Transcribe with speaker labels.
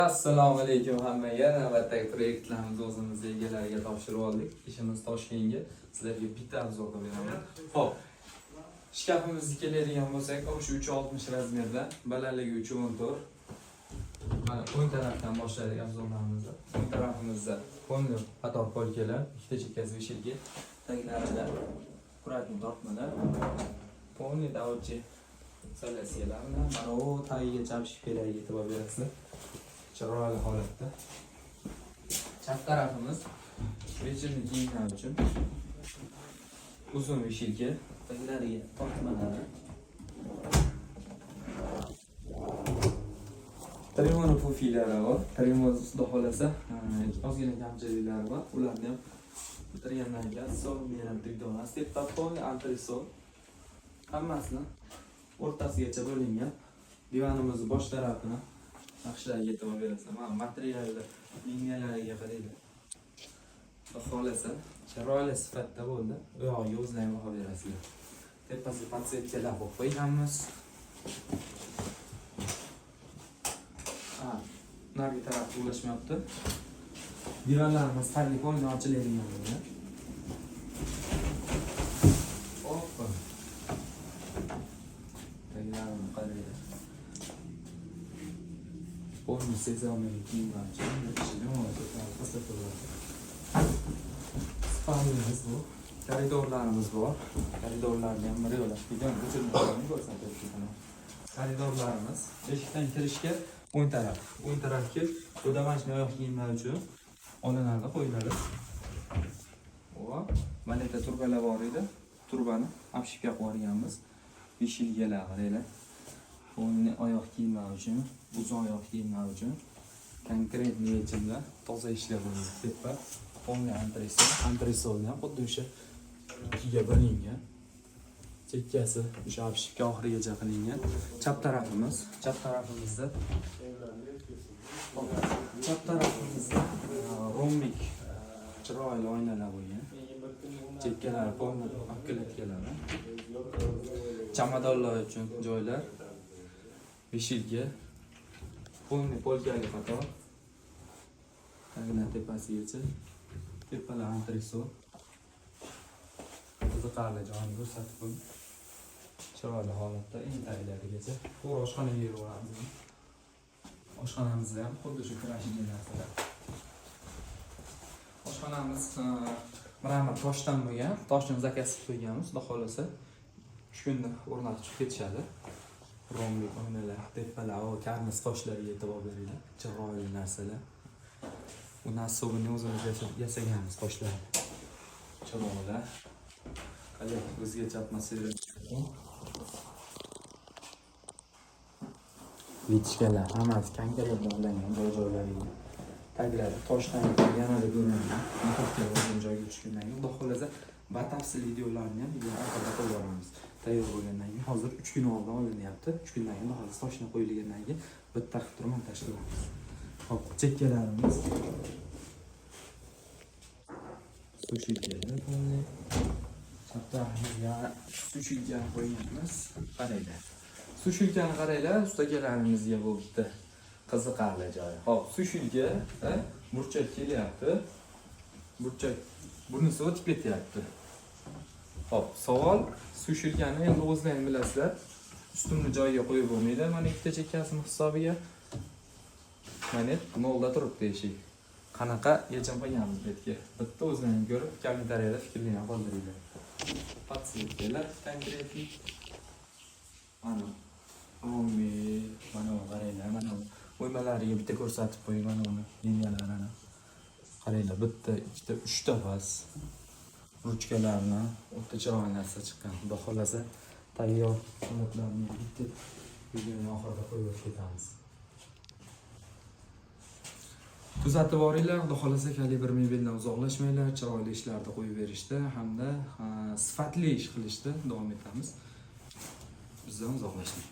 Speaker 1: Assalomu alaykum hammaga. Navbatdagi proyektlarimizni o'zimiz egalariga topshirib oldik. Ishimiz Toshkentga. Sizlarga bitta obzorda beraman. Xo'p. Shkafimizga keladigan bo'lsak, shu 360 razmerda, balandligi 3.14. Mana o'ng tarafdan boshladik obzorlarimizni. O'ng tarafimizda qo'nli qator polkalar, ikkita chekkasi vishilga, taglarida kuratni tortmalar, qo'nli davchi salasiyalar bilan mana u tagigacha shiperaga e'tibor berasizlar. Chiroyli holatda. Chap tarafimiz vechirni kiyimlar uchun uzun vishilka, taglariga tortmalari. Trimon profillari bor. Trimon xudo xolasa, ozgina kamchiliklari bor. Ularni ham bitirgandan keyin so'lni ham tugdolmas. Tepatoni antresol hammasini o'rtasigacha bo'lingan. Divanimizni bosh tarafini naqshlarga e'tibor berasizlar. Mana materiallar, liniyalariga qaranglar. Xudo xolasa, chiroyli sifatda bo'ldi. U yog'iga o'zlaringiz baho berasizlar. Tepasiga podsetkalar qo'yib qo'yganmiz. Narigi tarafga ulashmayapti. Divanlarimiz tagli qo'yni ochiladigan bo'ldi. Hoppa. Taglarini qaranglar. Qo'yni sezamli kiyimlar uchun spalnimiz bu. Koridorlarimiz bor. Koridorlarni ham yo'lash videoni o'chirmasdan ko'rsatib o'taman. Koridorlarimiz eshikdan kirishga o'ng tarafga o'damashli oyoq kiyimlar uchun olinadi, qo'yiladi. Hop, mana yerda turbalar bor edi. Turbani apshipga qo'yib yuborganmiz. Vishilgalar qaranglar. O'ngni oyoq kiyimlar uchun, uzun oyoq kiyimlar uchun konkretniy yechimlar, toza ishlar bo'ladi. Tepa o'ngli antresolni ham xuddi o'sha ikkiga bo'lingan. Chekkasi o'sha apshipga oxirigacha qilingan. Chap tarafimizda rombik chiroyli oynalar bo'lgan. Chekkalari polni akkulatkalari. Chamadonlar uchun joylar. Vishilga polni polkali qator. Tagina tepasigacha. Tepalar antresol. Qiziqarli joyni ko'rsatib qo'ying. Chiroyli holatda eng taglarigacha. To'g'ri oshxonaga yuraveramiz. Oshxonamizda ham xuddi shu kurashli narsalar. Oshxonamiz mramor toshdan bo'lgan. Toshdan zakaz qilib qo'yganmiz. Xudo xolasa 3 kunda o'rnatib chiqib ketishadi. Rombik oynalar, tepalar, karniz toshlariga e'tibor beringlar. Chiroyli narsalar. Bu nassobini o'zimiz yasaganmiz toshlar. Chiroyli. Qani o'zgacha atmosfera. Vichkalar hammasi konkret bog'langan joy-joylariga. Taglari toshdan yanada ko'rinadi. Nahotki o'zim joyga tushgandan keyin, xudo xolasa batafsil videolarni ham orqada qo'yib yuboramiz. Tayyor bo'lgandan keyin hozir 3 kun oldin olinyapti. 3 kundan keyin hozir toshni qo'yilgandan keyin bitta qilib turib montaj qilamiz. Hop, chekkalarimiz. Sushilkalar bo'ldi. Chaptarimizga sushilka qo'yganmiz. Qaranglar. Sushilkani qaranglar, ustakalarimizga bu bitta qiziqarli joyi. Hop, sushilka, burchak kelyapti. Burchak bunisi o'tib ketyapti. Hop, savol, sushilkani endi o'zlaringiz bilasizlar. Ustunni joyiga qo'yib bo'lmaydi. Mana ikkita chekkasini hisobiga mana nolda turibdi eshik. Qanaqa yechim qilganmiz bu yerga? Bitta o'zlaringiz ko'rib, kommentariyada fikrlarini qoldiringlar. Podsetkalar konkretli. Mana mana qaranglar, mana o'ymalariga bitta ko'rsatib qo'ying, mana uni liniyalarini. Qaranglar, bitta, ikkita, 3 ta pas. Ruchkalarni o'ta chiroyli narsa chiqqan. Xudo xolasa tayyor holatlarni bitta videoning oxirida qo'yib ketamiz. Kuzatib boringlar, xudo xolasa kalibr mebeldan uzoqlashmanglar, chiroyli ishlarda qo'yib berishda hamda sifatli ish qilishda davom etamiz. Bizdan uzoqlashmang.